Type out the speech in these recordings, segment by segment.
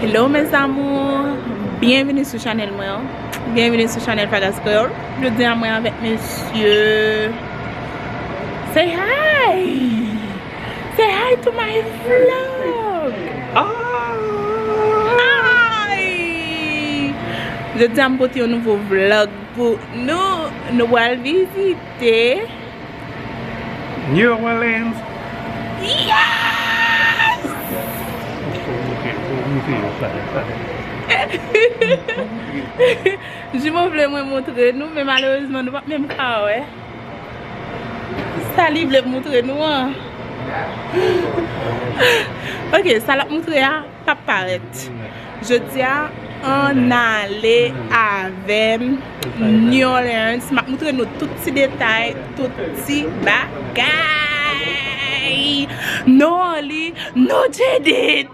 Hello mes amours, bienvenue sur channel moi. Bienvenue sur channel Fagas Girl. Je dis à moi avec monsieur. Say hi. Say hi to my vlog. Hi. Je dis à moi un nouveau vlog pour nous. Nous allons visiter New Orleans. Yes! Je voulais vous montrer nous, mais malheureusement nous ne pouvons pas même pas. Ça livre montrer nous. Ok, ça l'a montré à pas paraître. Je dis à on allait avec New Orleans. Je vais montrer nous tous petits détails, tous petits bagailles. No only, no did it.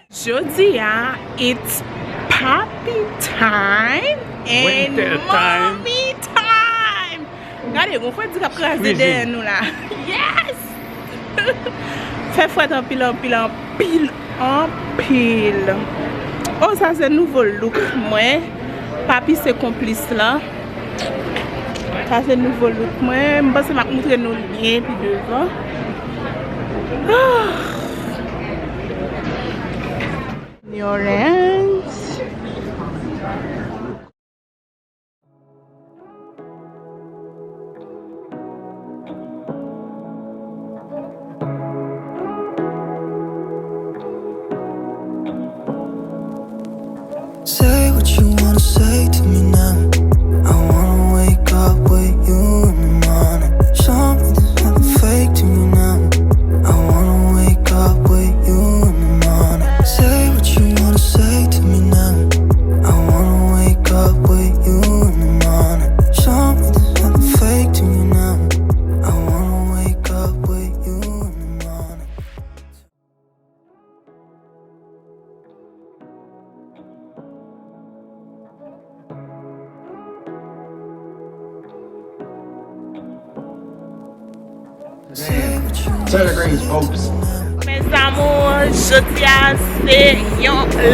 Je dis à it's papi time and Winter time. mommy time. Regardez, on fait du cap crasé derrière nous là. Yes! Fait fouette en pile, en pile, en pile, en pile. Oh, ça c'est un nouveau look, moi. Papi c'est complice là. Ça c'est un nouveau look, moi. Je pense que je vais montrer nos liens puis devant. New Orleans. Say what you wanna say to me now. I wanna wake up with you in the morning. Show me there's nothing fake to me now. I wanna wake up with you in the morning. Say what you wanna say to me now. I wanna wake up with you in the morning. Show me there's nothing fake to me now. I wanna wake up with you in the morning. Soda greens, folks. Mes amours, je dis à c'est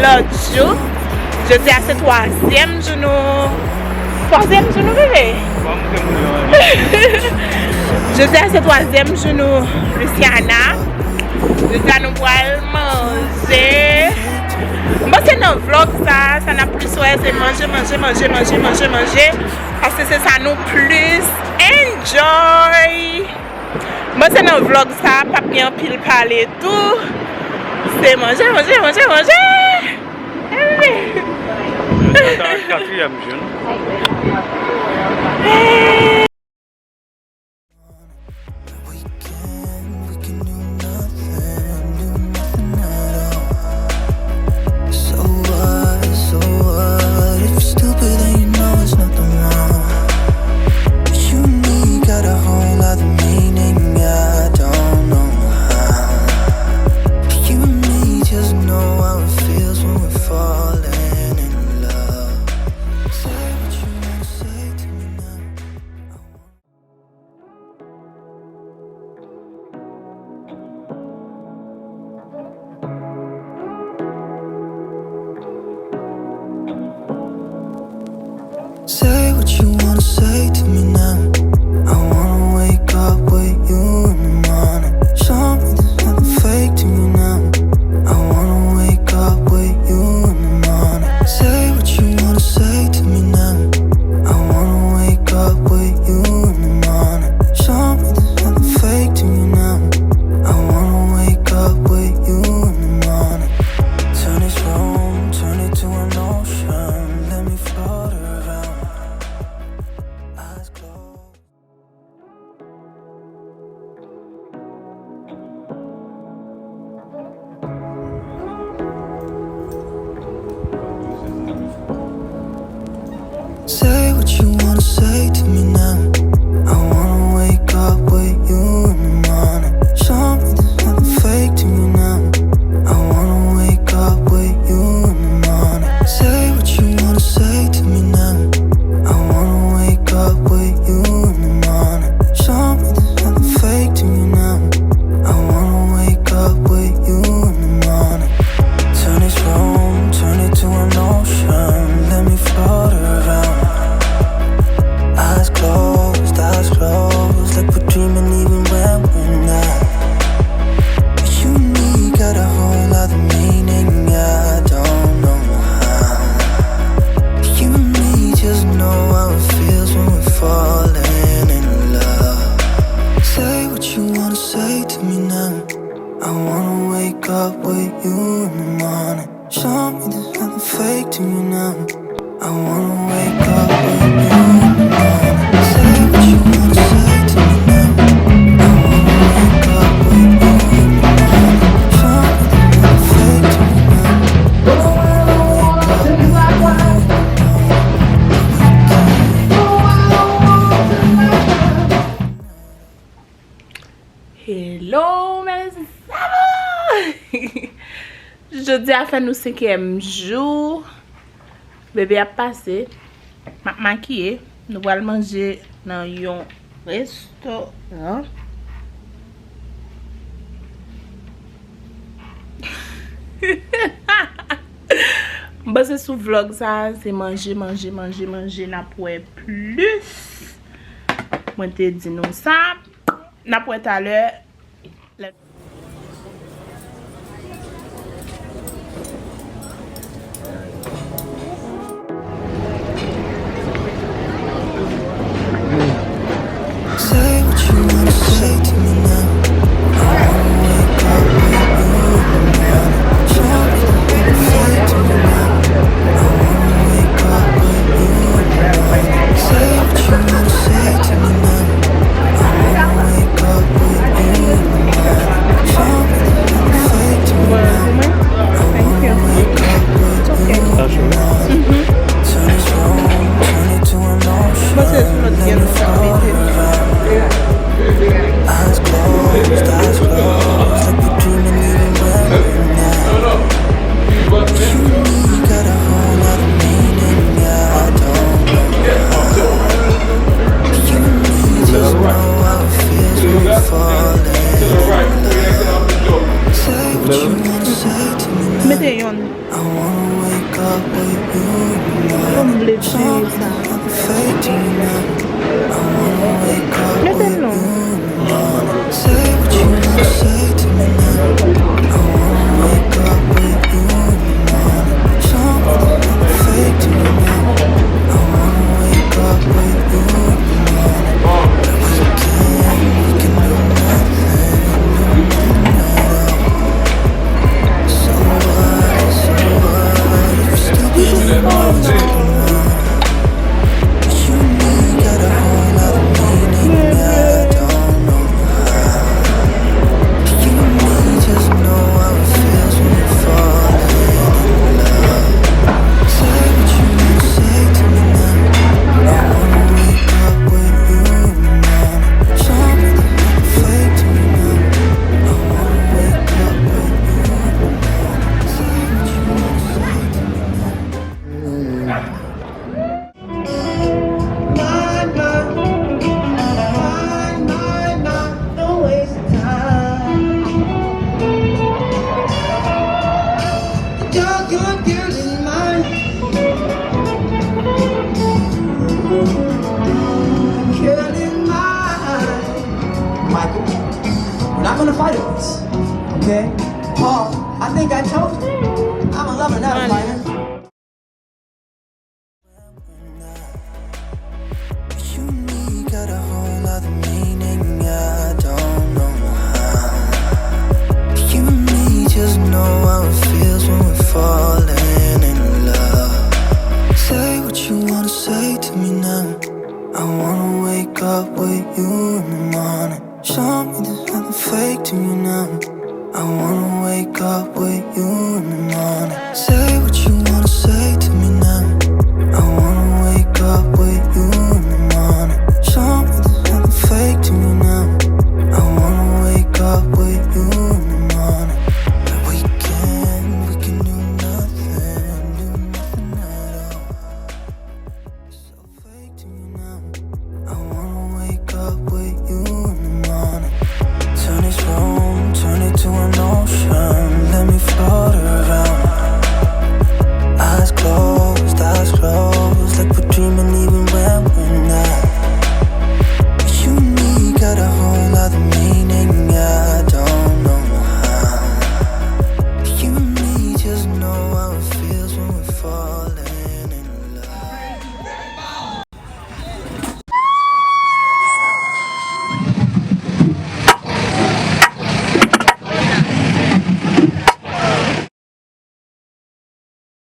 l'autre jour. Je dis à c'est troisième genou. Troisième genou, bébé. Je dis à c'est troisième genou, Luciana. Je dis à nous allons manger. Moi, c'est nos vlogs, ça n'a plus ouais, c'est manger. Parce que c'est ça nous plus enjoy. Moi, c'est un vlog, ça, pas bien pile parler tout. C'est manger. Quatrième jeune. We can do nothing at all. So what, if you're stupid then you know it's nothing wrong. But you and me got a whole other meaning, I don't know how. But you and me just know how it feels when we're falling in love. Say what you wanna say to me now. Say what you wanna say to me now. I wanna wake up with you in the morning. Show me there's nothing fake to me now. I wanna wake up with you in the morning. Say what you wanna say to me now. I wanna wake up with you in the morning. Show me there's nothing fake to me now. I wanna wake up with you in the morning. Turn this room, turn it to an ocean. Let me float around. Eyes closed. Say what you wanna say to me now. I wanna wake up with you in the morning. Show me there's nothing fake to me now. I wanna wake up with you in the morning. Say what you wanna say to me now. I wanna wake up with you in the morning. Show me there's nothing fake to me now. I wanna wake up with you in the morning. Turn wake up with you in the morning. Show me there's nothing fake to me now. I wanna wake up with you in the morning. Say what you wanna say to me now. I wanna wake up with you in the morning. Show me there's nothing fake to me now. I wanna wake up with you in the morning. Hello mes amours. Jeudi a fait nous 5e jour. Bébé a passé. M'a maquillé. Nous allons manger dans un restaurant. Bah c'est sous vlog ça, c'est manger n'a pas plus. Moi te dit nous ça. N'a pas tout à l'heure. Say what you wanna say to me now. I wanna wake up with you in the morning. Show me the nothing fake to me now. I wanna wake up with you in the morning. Say what you wanna say to me now. I wanna wake up with you in the morning. Show me the nothing fake to me now. I wanna wake up with you in the morning. Turn this room, turn it to an ocean. Let me fall around. Eyes closed, like you're dreaming even when we're not. You and me got a whole lot of meaning, yeah, I don't know how. You and me just know how it feels when we fall in love. Say what you wanna say to me now. I wanna wake up with you in the morning. Show me nothing fake to me now. I wanna wake up with you in the morning. Say what you wanna say to me now. I wanna wake up with you in the morning. Show me there's nothing fake to me now. I wanna wake up with you in the morning. Cause we can do nothing, So what, if you still believe in what's going on. But you and me got a whole lot of meaning, yeah, I don't know how. You and me just know how it feels when we're falling in love. Say what you wanna say to me now. I wanna wake up with you in the morning. Show me there's nothing fake to me now. I wanna wake up with you in the morning. Say what you wanna say to me now. Don't waste time. Your good girl is mine. Girl is mine. Michael, we're not gonna fight over this, okay? Paul, I think I told you. I'm a lover, not a fighter. You and me got a whole other meaning, yeah, I don't know how. You and me just know how it feels when we're falling in love. Say what you wanna say to me now. I wanna wake up with you in the morning. Show me there's nothing fake to me now. I wanna wake up